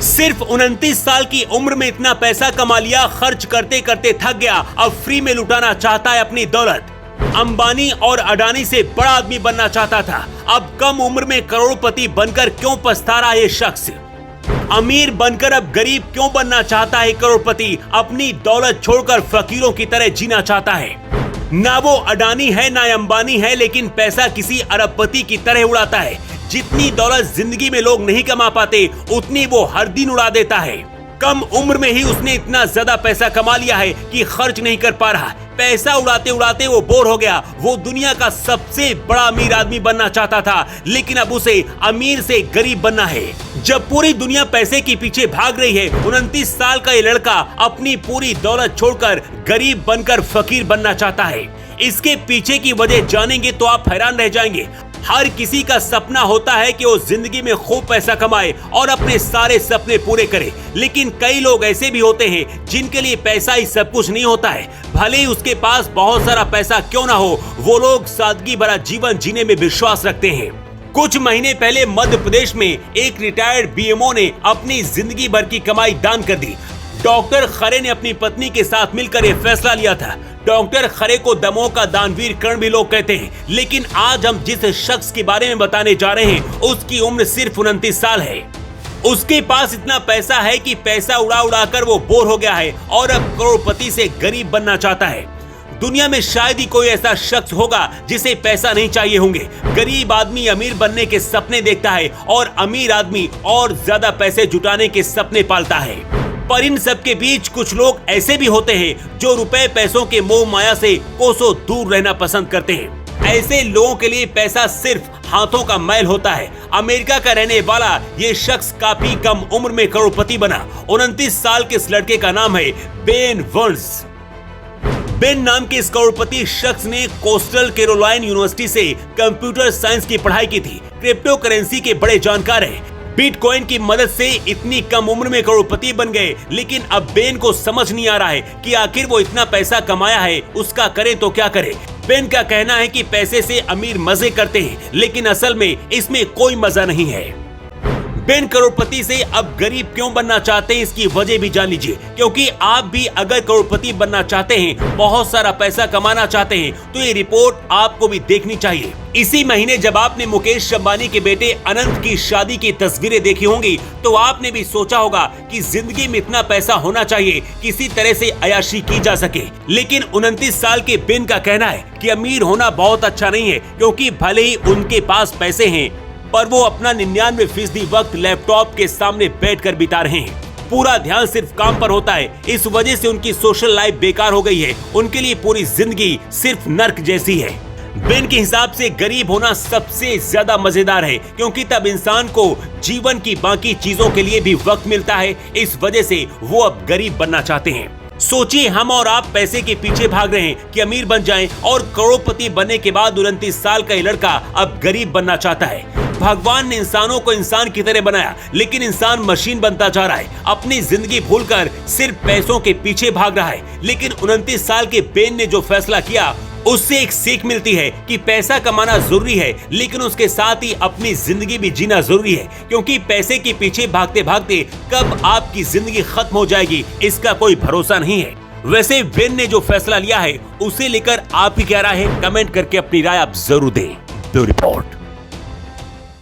सिर्फ 29 साल की उम्र में इतना पैसा कमा लिया, खर्च करते करते थक गया, अब फ्री में लुटाना चाहता है अपनी दौलत। अंबानी और अडानी से बड़ा आदमी बनना चाहता था, अब कम उम्र में करोड़पति बनकर क्यों पछता रहा है ये शख्स? अमीर बनकर अब गरीब क्यों बनना चाहता है करोड़पति? अपनी दौलत छोड़कर फकीरों की तरह जीना चाहता है। ना वो अडानी है ना अंबानी है, लेकिन पैसा किसी अरबपति की तरह उड़ाता है। जितनी दौलत जिंदगी में लोग नहीं कमा पाते, उतनी वो हर दिन उड़ा देता है। कम उम्र में ही उसने इतना ज्यादा पैसा कमा लिया है कि खर्च नहीं कर पा रहा। पैसा उड़ाते उड़ाते वो बोर हो गया। वो दुनिया का सबसे बड़ा अमीर आदमी बनना चाहता था, लेकिन अब उसे अमीर से गरीब बनना है। जब पूरी दुनिया पैसे के पीछे भाग रही है, 29 साल का ये लड़का अपनी पूरी दौलत छोड़कर गरीब बनकर फकीर बनना चाहता है। इसके पीछे की वजह जानेंगे तो आप हैरान रह जाएंगे। हर किसी का सपना होता है कि वो जिंदगी में खूब पैसा कमाए और अपने सारे सपने पूरे करे, लेकिन कई लोग ऐसे भी होते हैं जिनके लिए पैसा ही सब कुछ नहीं होता है। भले ही उसके पास बहुत सारा पैसा क्यों ना हो, वो लोग सादगी भरा जीवन जीने में विश्वास रखते हैं। कुछ महीने पहले मध्य प्रदेश में एक रिटायर्ड बीएमओ ने अपनी जिंदगी भर की कमाई दान कर दी। डॉक्टर खरे ने अपनी पत्नी के साथ मिलकर यह फैसला लिया था। डॉक्टर खरे को दमों का दानवीर कर्ण भी लोग कहते हैं, लेकिन आज हम जिस शख्स के बारे में बताने जा रहे हैं, उसकी उम्र सिर्फ 29 साल है। उसके पास इतना पैसा है कि पैसा उड़ा उड़ा कर वो बोर हो गया है और अब करोड़पति से गरीब बनना चाहता है। दुनिया में शायद ही कोई ऐसा शख्स होगा जिसे पैसा नहीं चाहिए होंगे। गरीब आदमी अमीर बनने के सपने देखता है और अमीर आदमी और ज्यादा पैसे जुटाने के सपने पालता है। पर इन सब के बीच कुछ लोग ऐसे भी होते हैं जो रुपए पैसों के मोह माया से कोसों दूर रहना पसंद करते हैं। ऐसे लोगों के लिए पैसा सिर्फ हाथों का मैल होता है। अमेरिका का रहने वाला ये शख्स काफी कम उम्र में करोड़पति बना। 29 साल के इस लड़के का नाम है बेन वर्न्स। बेन नाम के इस करोड़पति शख्स ने कोस्टल कैरोलाइन यूनिवर्सिटी से कंप्यूटर साइंस की पढ़ाई की थी। क्रिप्टो करेंसी के बड़े जानकार हैं। बिटकॉइन की मदद से इतनी कम उम्र में करोड़पति बन गए, लेकिन अब बेन को समझ नहीं आ रहा है कि आखिर वो इतना पैसा कमाया है, उसका करे तो क्या करे। बेन का कहना है कि पैसे से अमीर मजे करते हैं, लेकिन असल में इसमें कोई मजा नहीं है। बेन करोड़पति से अब गरीब क्यों बनना चाहते हैं, इसकी वजह भी जान लीजिए, क्योंकि आप भी अगर करोड़पति बनना चाहते हैं, बहुत सारा पैसा कमाना चाहते हैं, तो ये रिपोर्ट आपको भी देखनी चाहिए। इसी महीने जब आपने मुकेश अंबानी के बेटे अनंत की शादी की तस्वीरें देखी होंगी, तो आपने भी सोचा होगा कि जिंदगी में इतना पैसा होना चाहिए, किसी तरह से अयाशी की जा सके। लेकिन 29 साल के बेन का कहना है कि अमीर होना बहुत अच्छा नहीं है, क्योंकि भले ही उनके पास पैसे हैं, पर वो अपना 99% वक्त लैपटॉप के सामने बैठकर बिता रहे हैं। पूरा ध्यान सिर्फ काम पर होता है। इस वजह से उनकी सोशल लाइफ बेकार हो गई है। उनके लिए पूरी जिंदगी सिर्फ नर्क जैसी है। बेन के हिसाब से गरीब होना सबसे ज्यादा मजेदार है, क्योंकि तब इंसान को जीवन की बाकी चीजों के लिए भी वक्त मिलता है। इस वजह से वो अब गरीब बनना चाहते हैं। सोचिए, हम और आप पैसे के पीछे भाग रहे हैं कि अमीर बन जाएं, और करोड़पति बनने के बाद 29 साल का ये लड़का अब गरीब बनना चाहता है। भगवान ने इंसानों को इंसान की तरह बनाया, लेकिन इंसान मशीन बनता जा रहा है। अपनी जिंदगी भूलकर सिर्फ पैसों के पीछे भाग रहा है। लेकिन 29 साल के बेन ने जो फैसला किया, उससे एक सीख मिलती है कि पैसा कमाना जरूरी है, लेकिन उसके साथ ही अपनी जिंदगी भी जीना जरूरी है, क्योंकि पैसे के पीछे भागते भागते कब आपकी जिंदगी खत्म हो जाएगी, इसका कोई भरोसा नहीं है। वैसे बेन ने जो फैसला लिया है, उसे लेकर आप ही क्या राय है, कमेंट करके अपनी राय आप जरूर दें। Bureau report.